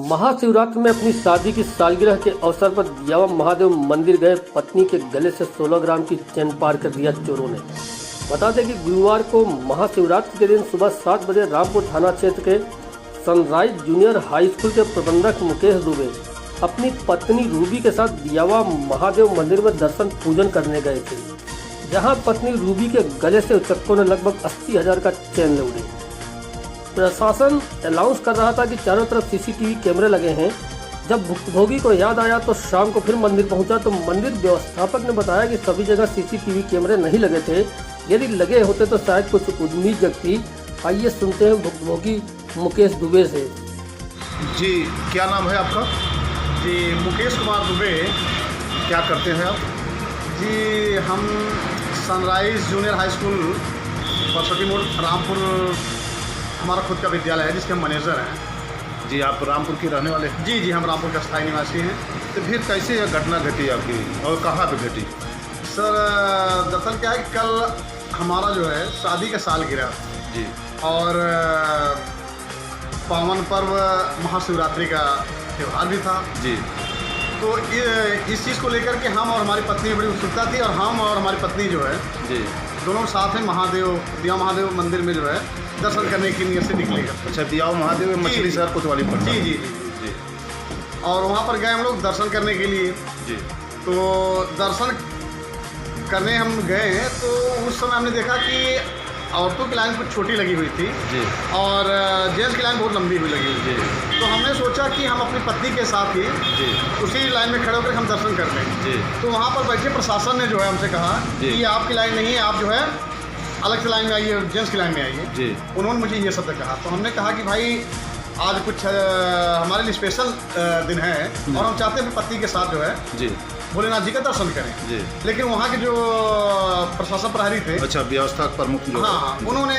महाशिवरात्रि में अपनी शादी की सालगिरह के अवसर पर दियावा महादेव मंदिर गए पत्नी के गले से 16 ग्राम की चेन पार कर दिया चोरों ने। बता दें कि गुरुवार को महाशिवरात्रि के दिन सुबह 7 बजे रामपुर थाना क्षेत्र के सनराइज जूनियर हाई स्कूल के प्रबंधक मुकेश दुबे अपनी पत्नी रूबी के साथ दियावा महादेव मंदिर में दर्शन पूजन करने गए थे, जहां पत्नी रूबी के गले से उचक्कों ने लगभग 80,000 का चेन लूटे। प्रशासन अनाउंस कर रहा था कि चारों तरफ सीसीटीवी कैमरे लगे हैं। जब भुक्तभोगी को याद आया तो शाम को फिर मंदिर पहुंचा तो मंदिर व्यवस्थापक ने बताया कि सभी जगह सीसीटीवी कैमरे नहीं लगे थे, यदि लगे होते तो शायद कुछ उम्मीद जगती। आइए सुनते हैं भुक्तभोगी मुकेश दुबे से। जी, क्या नाम है आपका? जी, मुकेश कुमार दुबे। क्या करते हैं आप? जी, हम sunrise junior high school Saraswati मोड़ रामपुर हमारा खुद का विद्यालय है जिसके हम मैनेजर हैं। जी, आप रामपुर के रहने वाले हैं? जी, हम रामपुर का स्थायी निवासी हैं। तो फिर कैसे यह घटना घटी आपकी और कहाँ पे घटी? सर, दरअसल क्या है, कल हमारा जो है शादी का सालगिरह जी, और पावन पर्व महाशिवरात्रि का त्यौहार भी था। जी, तो इस चीज़ को लेकर के हम और हमारी पत्नी बड़ी उत्सुकता थी और हम और हमारी पत्नी जो है जी, दोनों साथ में दियावा महादेव मंदिर में जो है दर्शन करने की नियत से निकलेगा। अच्छा, दियावा महादेव मछली शहर कोतवाली पर? जी जी जी, और वहाँ पर गए हम लोग दर्शन करने के लिए। जी, तो दर्शन करने हम गए हैं तो उस समय हमने देखा कि औरतों की लाइन कुछ छोटी लगी हुई थी जी, और जेंट्स की लाइन बहुत लंबी हुई लगी हुई थी। तो हमने सोचा कि हम अपनी पत्नी के साथ ही जी, उसी लाइन में खड़े होकर हम दर्शन कर लें। जी, तो वहाँ पर बैठे प्रशासन ने जो है हमसे कहा कि ये आपकी लाइन नहीं है, आप जो है अलग से लाइन में आइए, जेंट्स की लाइन में आइए। जी, उन्होंने मुझे ये शब्द कहा। तो हमने कहा कि भाई आज कुछ हमारे लिए स्पेशल दिन है और हम चाहते हैं अपनी पत्नी के साथ जो है जी, भोलेनाथ जी का दर्शन करें। जी। लेकिन वहाँ के जो प्रशासन प्रहरी थे, अच्छा, व्यवस्था प्रमुख जो हाँ, उन्होंने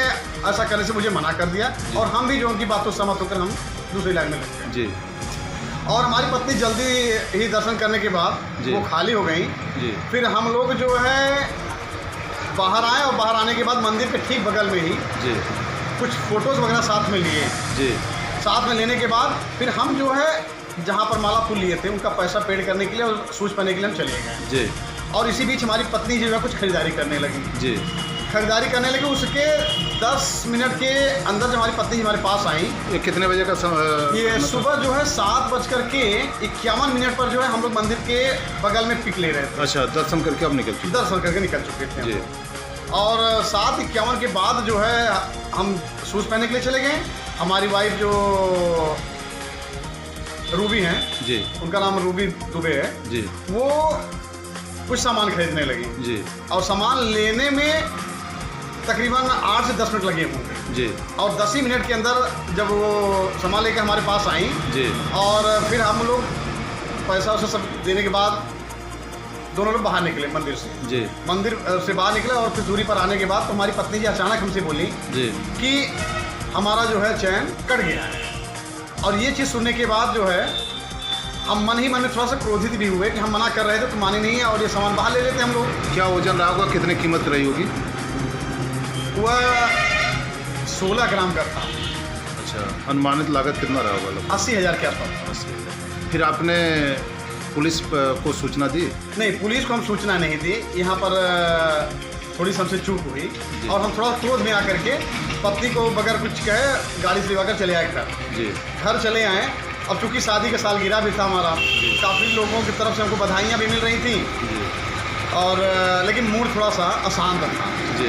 ऐसा करने से मुझे मना कर दिया और हम भी जो उनकी बातों से सहमत होकर हम दूसरी लाइन में लग गए। जी, और हमारी पत्नी जल्दी ही दर्शन करने के बाद वो खाली हो गई। जी, फिर हम लोग जो है बाहर आए और बाहर आने के बाद मंदिर के ठीक बगल में ही जी, कुछ फोटोज़ वगैरह साथ में लिए। जी, साथ में लेने के बाद फिर हम जो है जहाँ पर माला फूल लिए थे उनका पैसा पेड करने के लिए और शूज़ पहनने के लिए हम चले गए। जी, और इसी बीच हमारी पत्नी जो है कुछ खरीदारी करने लगी। जी, खरीदारी करने लगी। उसके 10 मिनट के अंदर जब हमारी पत्नी हमारे पास आई, ये कितने बजे का समय? ये सुबह जो है 7:51 पर जो है हम लोग मंदिर के बगल में पिक ले रहे थे। अच्छा, दर्शन करके अब निकल चुके? दर्शन करके निकल चुके थे जी, और 7:51 के बाद जो है हम शूज़ पहनने के लिए चले गए। हमारी वाइफ जो रूबी हैं, जी, उनका नाम रूबी दुबे है, जी, वो कुछ सामान खरीदने लगी। जी, और सामान लेने में तकरीबन 8 से 10 मिनट लगे होंगे। जी, और 10 ही मिनट के अंदर जब वो सामान लेकर हमारे पास आई जी, और फिर हम लोग पैसा उसे सब देने के बाद दोनों लोग बाहर निकले मंदिर से। जी, मंदिर से बाहर निकले और फिर दूरी पर आने के बाद तो हमारी पत्नी जी अचानक हमसे बोली जी, कि हमारा जो है चैन कट गया है। और ये चीज़ सुनने के बाद जो है हम मन ही मन में थोड़ा सा क्रोधित भी हुए कि हम मना कर रहे थे तो मानी नहीं है और ये सामान बाहर ले लेते हम लोग। क्या वजन रहा होगा? कितने कीमत रही होगी? वह 16 ग्राम का था। अच्छा, अनुमानित लागत कितना रहा होगा? 80,000 के आसपास। 80,000। फिर आपने पुलिस को सूचना दी? नहीं, पुलिस को हम सूचना नहीं दी। यहाँ पर थोड़ी सी हमसे चूक हुई और हम थोड़ा क्रोध में आकर के पत्नी को बगैर कुछ कहे गाड़ी से लेकर चले आए घर। जी, घर चले आए। अब चूँकि शादी का सालगिरह भी था हमारा, काफ़ी लोगों की तरफ से हमको बधाइयाँ भी मिल रही थी जी, और लेकिन मूड थोड़ा सा अशांत था। जी,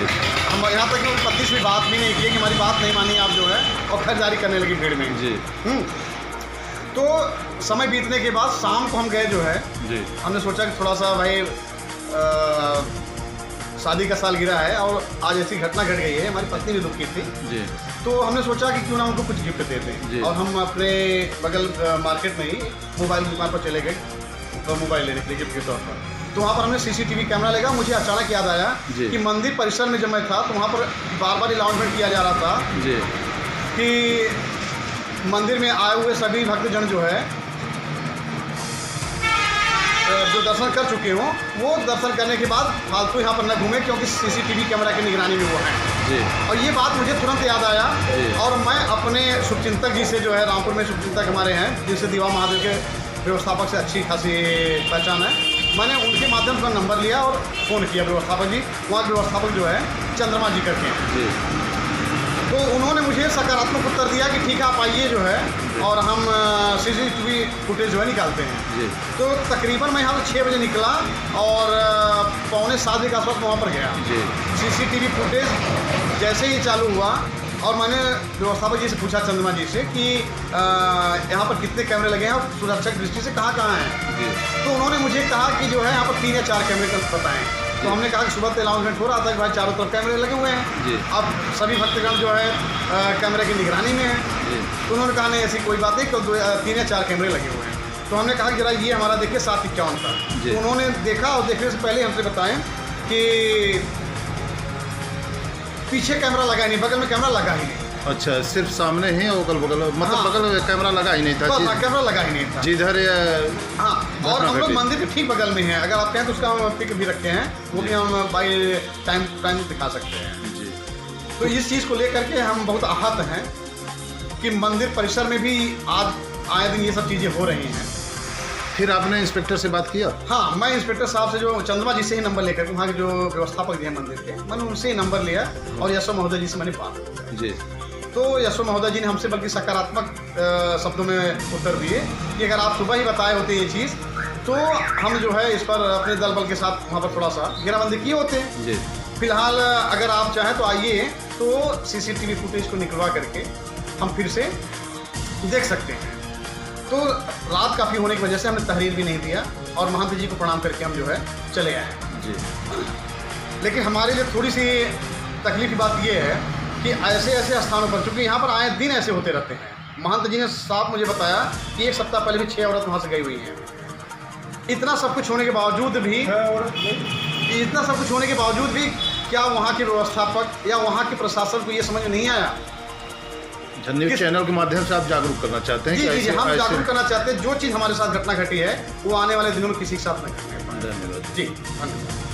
हम यहाँ तक कि पत्नी से भी बात भी नहीं की कि हमारी बात नहीं मानी आप जो है, और खरीदारी करने लगी भीड़ में। जी, तो समय बीतने के बाद शाम को हम गए जो है, जी, हमने सोचा कि थोड़ा सा भाई शादी का सालगिरह है और आज ऐसी घटना घट गई है, हमारी पत्नी भी दुखी थी। जी, तो हमने सोचा कि क्यों ना उनको कुछ गिफ्ट देते हैं। और हम अपने बगल मार्केट में ही मोबाइल दुकान पर चले गए और मोबाइल लेने के लिए गिफ्ट के तौर पर। तो वहाँ पर हमने सीसीटीवी कैमरा लगा। मुझे अचानक याद आया कि मंदिर परिसर में जब मैं था तो वहाँ पर बार बार अनाउंसमेंट किया जा रहा था जी, कि मंदिर में आए हुए सभी भक्तजन जो है जो दर्शन कर चुके हों वो दर्शन करने के बाद फालतू यहाँ पर न घूमें, क्योंकि सीसीटीवी कैमरा की निगरानी में वो हैं। जी। और ये बात मुझे तुरंत याद आया जी। और मैं अपने शुभचिंतक जी से जो है, रामपुर में शुभचिंतक हमारे हैं जिनसे दीवा महादेव के व्यवस्थापक से अच्छी खासी पहचान है, मैंने उनके माध्यम से नंबर लिया और फ़ोन किया व्यवस्थापक जी। वहाँ के व्यवस्थापक जो है चंद्रमा जी करके हैं, जी। तो उन्होंने मुझे सकारात्मक उत्तर दिया कि ठीक है आप आइए जो है और हम CCTV फुटेज जो है निकालते हैं। जी। तो तकरीबन मैं यहाँ से 6 बजे निकला और 6:45 के आसपास वहाँ पर गया। जी। CCTV फुटेज जैसे ही चालू हुआ और मैंने व्यवस्थापक जी से पूछा, चंद्रमा जी से, कि यहाँ पर कितने कैमरे लगे हैं और सुरक्षा की दृष्टि से कहाँ हैं। जी। तो उन्होंने मुझे कहा कि जो है यहाँ पर 3 या 4 कैमरे का बताएं। तो हमने कहा कि सुबह से अनाउंसमेंट हो रहा था कि भाई चारों तरफ कैमरे लगे हुए हैं। जी। अब सभी भक्तगण जो है कैमरे की निगरानी में है। जी। तो उन्होंने कहा नहीं ऐसी कोई बात नहीं, तो 3 या 4 कैमरे लगे हुए हैं। तो हमने कहा कि जरा ये हमारा देखिए 751 का। जी। तो उन्होंने देखा और देखने से पहले हमसे बताएं कि पीछे कैमरा लगा ही नहीं, बगल में कैमरा लगा ही नहीं। अच्छा, सिर्फ सामने ही अगल बगल, मतलब हाँ। बगल में कैमरा लगा ही नहीं था। बस कैमरा लगा ही नहीं था। जिधर हाँ, और हम लोग मंदिर के ठीक बगल में हैं। अगर आप कहें तो उसका हम पिक भी रखते हैं, वो भी हम बाई टाइम दिखा सकते हैं। जी। तो इस चीज़ को लेकर के हम बहुत आहत हैं कि मंदिर परिसर में भी आज आए दिन ये सब चीज़ें हो रही हैं। फिर आपने इंस्पेक्टर से बात किया? हाँ, मैं इंस्पेक्टर साहब से, जो चंद्रमा जी से ही नंबर लेकर, वहाँ के जो व्यवस्थापक जी हैं मंदिर के, मैंने उनसे ही नंबर लिया और यशो महोदय जी से मैंने बात की। जी। तो यशो महोदय जी ने हमसे बल्कि सकारात्मक शब्दों में उत्तर दिए कि अगर आप सुबह ही बताए होते ये चीज़ तो हम जो है इस पर अपने दल बल के साथ वहाँ पर थोड़ा सा घेराबंदी किए होते। जी। फिलहाल अगर आप चाहें तो आइए, तो CCTV फुटेज को निकलवा करके हम फिर से देख सकते हैं। तो रात काफ़ी होने की वजह से हमने तहरीर भी नहीं दिया और महंत जी को प्रणाम करके हम जो है चले आए। जी। लेकिन हमारे लिए थोड़ी सी तकलीफ की बात यह है कि ऐसे ऐसे स्थानों पर, चूँकि यहाँ पर आए दिन ऐसे होते रहते हैं, महंत जी ने साफ मुझे बताया कि 1 सप्ताह पहले भी 6 औरत वहाँ से गई हुई हैं। इतना सब कुछ होने के बावजूद भी क्या वहाँ के व्यवस्थापक या वहाँ के प्रशासन को ये समझ में नहीं आया? न्यूज़ चैनल के माध्यम से आप जागरूक करना चाहते हैं? जी, हम जागरूक करना चाहते हैं। जो चीज़ हमारे साथ घटना घटी है वो आने वाले दिनों में किसी के साथ न घटने पाए। धन्यवाद जी, धन्यवाद।